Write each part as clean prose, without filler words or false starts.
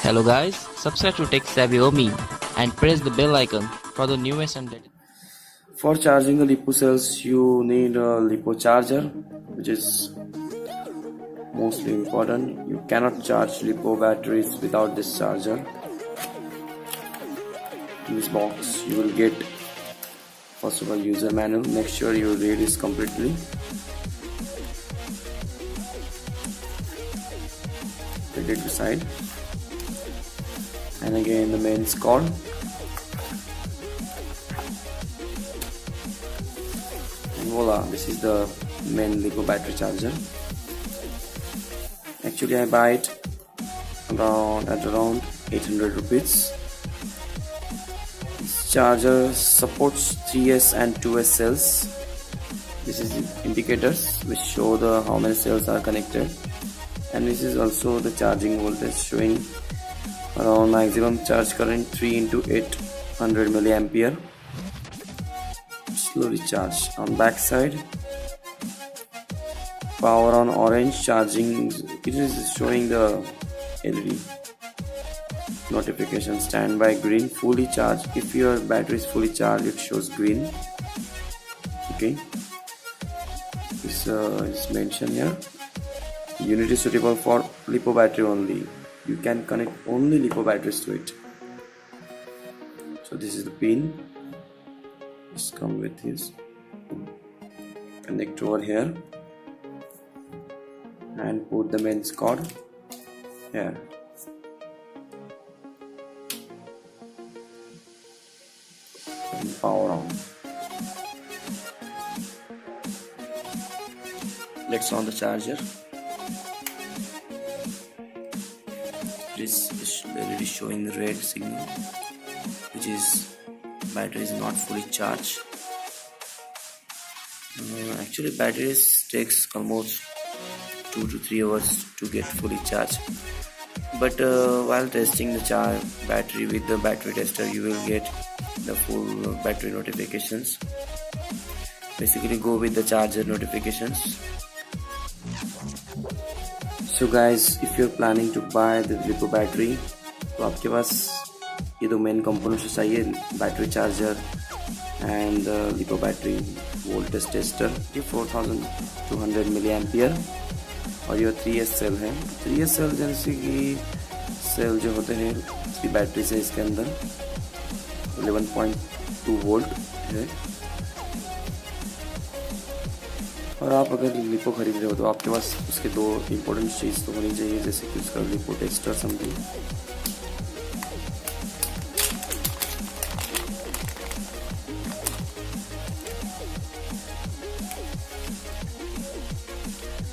Hello guys, subscribe to techsavvyomi and press the bell icon for the newest and latest. For charging the lipo cells, you need a lipo charger, which is mostly important. You cannot charge lipo batteries without this charger. In this box, you will get first of all user manual. Make sure you read this completely. Put it aside, and again the mains cord. And voila, this is the main lipo battery charger. Actually I buy it at around 800 rupees. This charger supports 3S and 2S cells. This is the indicators which show the how many cells are connected, and this is also the charging voltage showing around maximum charge current 3 into 800 milliampere. Slowly charge. On back side, power on orange, charging, it is showing the LED notification. Standby green, fully charged. If your battery is fully charged, it shows green. Okay, this is mentioned here. Unit is suitable for lipo battery only. You can connect only lipo batteries to it. So this is the pin. Just come with this connect over here and put the mains cord here. And power on. Let's on the charger. This is already showing the red signal, which is battery is not fully charged. Actually batteries takes almost 2 to 3 hours to get fully charged, but while testing the battery with the battery tester, you will get the full battery notifications. Basically go with the charger notifications. So guys, if you're planning to buy the lipo battery, तो आपके पास ये दो main components चाहिए, battery charger and lipo battery voltage tester. ये 4200 milli ampere और ये 3S cell है। 3S cell जैसे कि सेल जो होते हैं 3 बैटरी से इसके अंदर 11.2 वोल्ट है। और आप अगर लिपो खरीद रहे हो तो आपके पास उसके दो इम्पोर्टेंट चीज़ तो होनी चाहिए, जैसे कि उसका lipo tester something.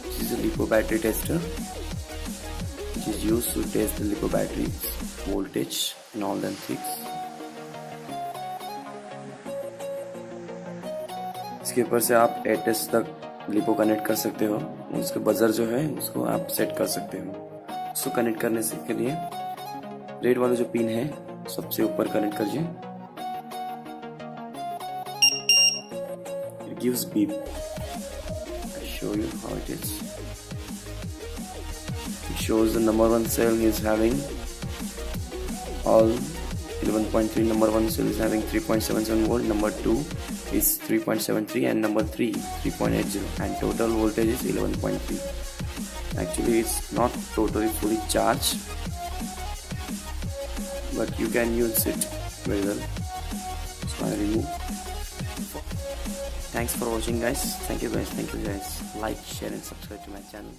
This is a lipo battery tester which is used to test the lipo battery voltage and all them things. इसके ऊपर से आप 8S तक लिपो कनेक्ट कर सकते हो। उसके बजर जो है उसको आप सेट कर सकते हो। उसको कनेक्ट करने से के लिए रेड वाला जो पिन है सबसे ऊपर कनेक्ट करिए। It gives beep. I'll show you how it is. It shows the number 1 cell is having all 11.3. Number 1 cell is having 3.77 volt. Number 2 is 3.73 and number 3 3.80, and total voltage is 11.3. Actually it's not totally fully charged, but you can use it very well. So I remove. Thanks for watching guys. Thank you guys. Like, share and subscribe to my channel.